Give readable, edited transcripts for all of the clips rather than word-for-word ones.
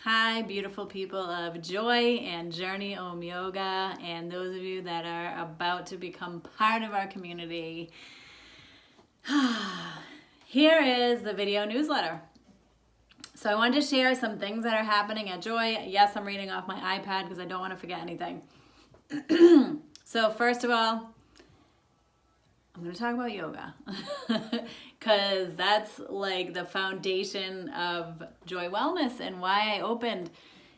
Hi, beautiful people of Joy and Journey Om Yoga, and those of you that are about to become part of our community. Here is the video newsletter. So I wanted to share some things that are happening at Joy. Yes, I'm reading off my iPad because I don't want to forget anything. So first of all, I'm going to talk about yoga because that's like the foundation of Joy Wellness and why I opened.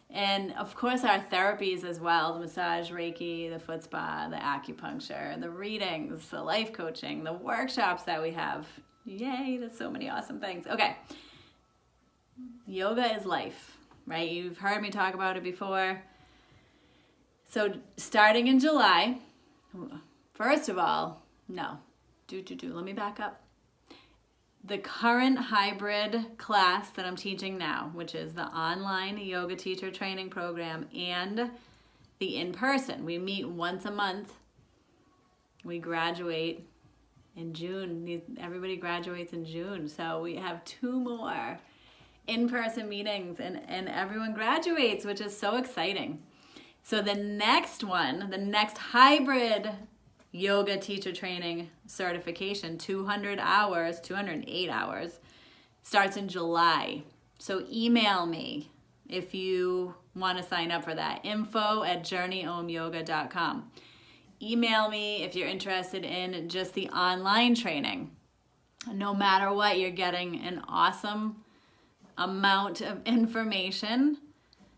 And of course our therapies as well, the massage, Reiki, the foot spa, the acupuncture, the readings, the life coaching, the workshops that we have. Yay, there's so many awesome things. Okay, yoga is life, right? You've heard me talk about it before. So starting in July, first of all, let me back up. The current hybrid class that I'm teaching now, which is the online yoga teacher training program and the in-person. We meet once a month. We graduate in June. Everybody graduates in June. So we have 2 more in-person meetings and everyone graduates, which is so exciting. So the next hybrid yoga teacher training certification, 208 hours, starts in July. So email me if you want to sign up for that. info@journeyomyoga.com. Email me if you're interested in just the online training. No matter what, you're getting an awesome amount of information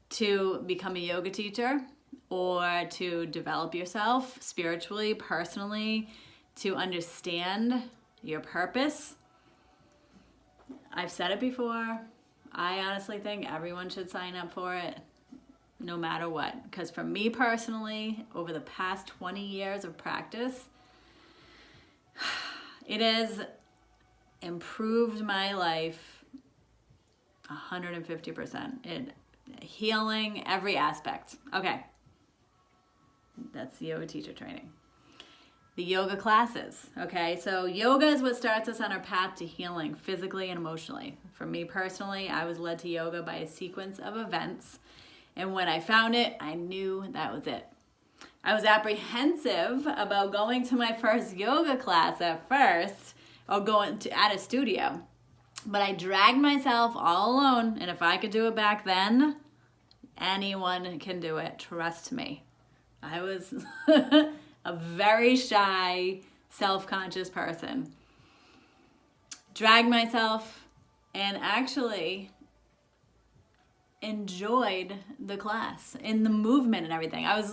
to become a yoga teacher, or to develop yourself spiritually, personally, to understand your purpose. I've said it before. I honestly think everyone should sign up for it, no matter what. Because for me personally, over the past 20 years of practice, it has improved my life 150%. Healing every aspect. Okay. That's the yoga teacher training. The yoga classes, okay? So yoga is what starts us on our path to healing physically and emotionally. For me personally, I was led to yoga by a sequence of events. And when I found it, I knew that was it. I was apprehensive about going to my first yoga class at first, or going to at a studio. But I dragged myself all alone. And if I could do it back then, anyone can do it. Trust me. I was a very shy, self-conscious person. Dragged myself and actually enjoyed the class in the movement and everything. I was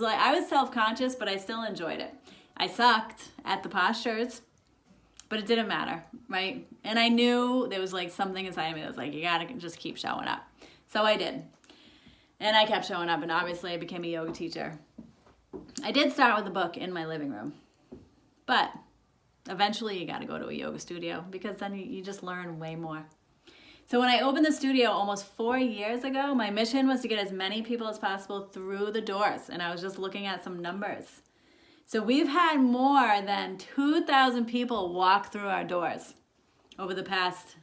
self-conscious, but I still enjoyed it. I sucked at the postures, but it didn't matter, right? And I knew there was like something inside of me that was like, you gotta just keep showing up. So I did. And I kept showing up, and obviously I became a yoga teacher. I did start with a book in my living room, but eventually you got to go to a yoga studio because then you just learn way more. So when I opened the studio almost 4 years ago, my mission was to get as many people as possible through the doors, and I was just looking at some numbers. So we've had more than 2,000 people walk through our doors over the past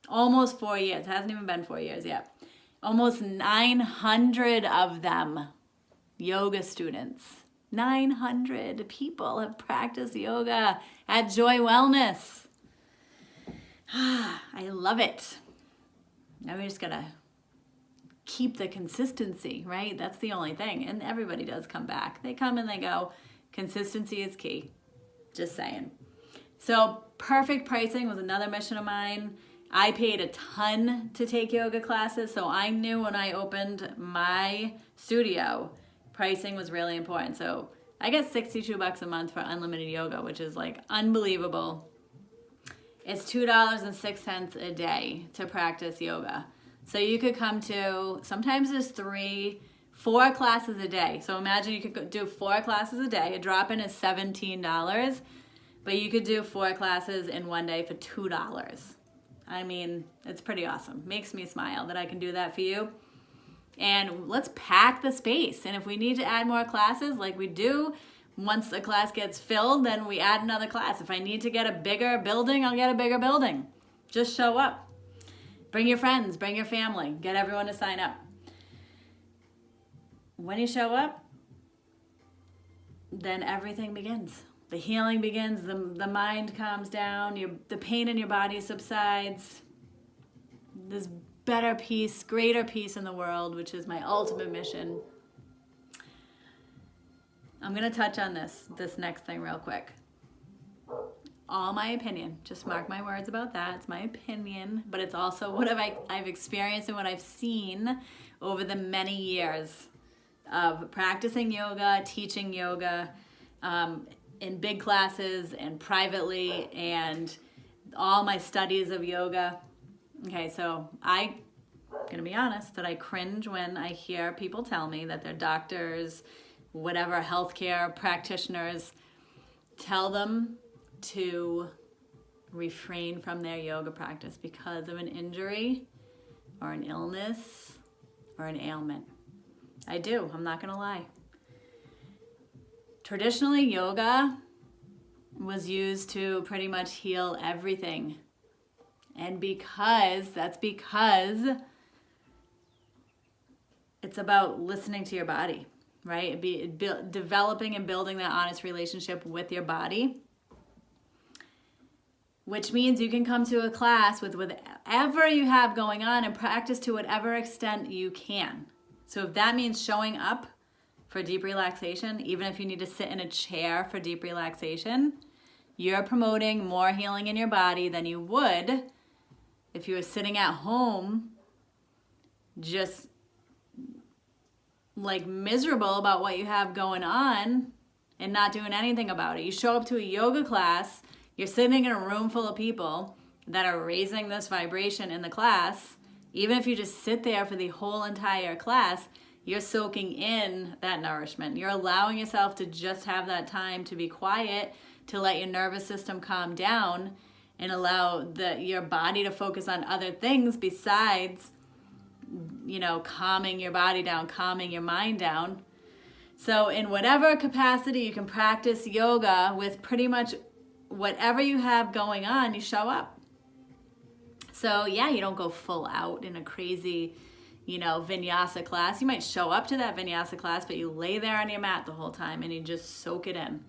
almost 4 years. It hasn't even been 4 years yet. Almost 900 of them yoga students. 900 people have practiced yoga at Joy Wellness. I love it. Now we just gotta keep the consistency, right? That's the only thing. And everybody does come back. They come and they go. Consistency is key. Just saying. So perfect pricing was another mission of mine. I paid a ton to take yoga classes, so I knew when I opened my studio, pricing was really important. So I get $62 a month for unlimited yoga, which is like unbelievable. It's $2.06 a day to practice yoga. So you could come to, sometimes there's 3, 4 classes a day. So imagine you could do 4 classes a day. A drop-in is $17, but you could do 4 classes in one day for $2. I mean, it's pretty awesome. Makes me smile that I can do that for you. And let's pack the space. And if we need to add more classes, like we do, once the class gets filled, then we add another class. If I need to get a bigger building, I'll get a bigger building. Just show up. Bring your friends, bring your family, get everyone to sign up. when you show up, then everything begins. The healing begins, the mind calms down, the pain in your body subsides. There's better peace, greater peace in the world, which is my ultimate mission. I'm going to touch on this next thing real quick. All my opinion. Just mark my words about that. It's my opinion, but it's also what I've experienced and what I've seen over the many years of practicing yoga, teaching yoga, in big classes and privately, and all my studies of yoga. Okay, so I'm going to be honest that I cringe when I hear people tell me that their doctors, whatever healthcare practitioners, tell them to refrain from their yoga practice because of an injury or an illness or an ailment. I do, I'm not going to lie. Traditionally, yoga was used to pretty much heal everything. And that's because it's about listening to your body, right? Developing and building that honest relationship with your body, which means you can come to a class with whatever you have going on and practice to whatever extent you can. So if that means showing up for deep relaxation, even if you need to sit in a chair for deep relaxation, you're promoting more healing in your body than you would if you were sitting at home just like miserable about what you have going on and not doing anything about it. You show up to a yoga class, you're sitting in a room full of people that are raising this vibration in the class. Even if you just sit there for the whole entire class, you're soaking in that nourishment. You're allowing yourself to just have that time to be quiet, to let your nervous system calm down and allow your body to focus on other things besides, calming your body down, calming your mind down. So in whatever capacity you can practice yoga with pretty much whatever you have going on, you show up. So yeah, you don't go full out in a crazy, vinyasa class. You might show up to that vinyasa class, but you lay there on your mat the whole time and you just soak it in.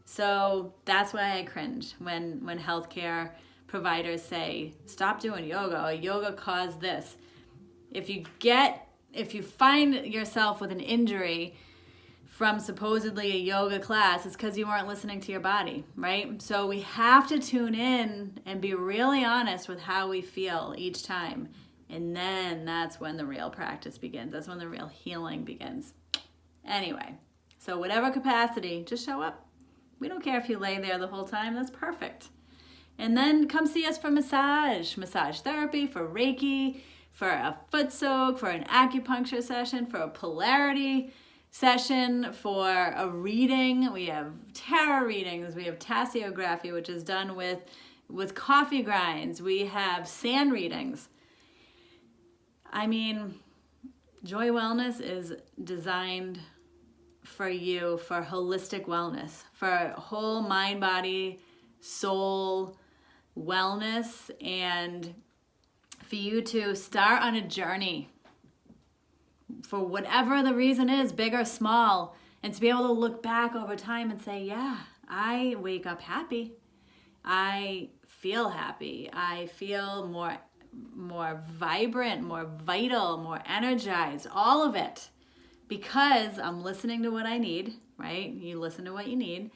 So that's why I cringe when healthcare providers say, stop doing yoga, or yoga caused this. If you find yourself with an injury from supposedly a yoga class, it's because you weren't listening to your body, right? So we have to tune in and be really honest with how we feel each time. And then that's when the real practice begins. That's when the real healing begins. Anyway, so whatever capacity, just show up. We don't care if you lay there the whole time. That's perfect. And then come see us for massage therapy, for Reiki, for a foot soak, for an acupuncture session, for a polarity session, for a reading. We have tarot readings. We have tasseography, which is done with coffee grinds. We have sand readings. I mean, Joy Wellness is designed for you for holistic wellness, for whole mind, body, soul wellness, and for you to start on a journey for whatever the reason is, big or small, and to be able to look back over time and say, yeah, I wake up happy. I feel happy. I feel more vibrant, more vital, more energized, all of it. Because I'm listening to what I need, right? You listen to what you need,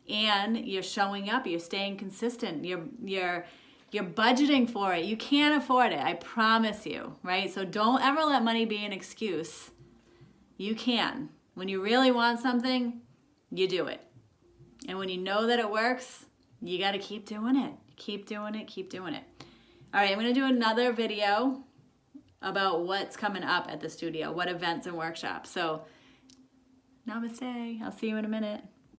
and you're showing up, you're staying consistent, you're budgeting for it. You can't afford it, I promise you, right? So don't ever let money be an excuse. You can. When you really want something, you do it. And when you know that it works, you got to keep doing it. Keep doing it, keep doing it. All right, I'm going to do another video about what's coming up at the studio, what events and workshops. So, namaste. I'll see you in a minute.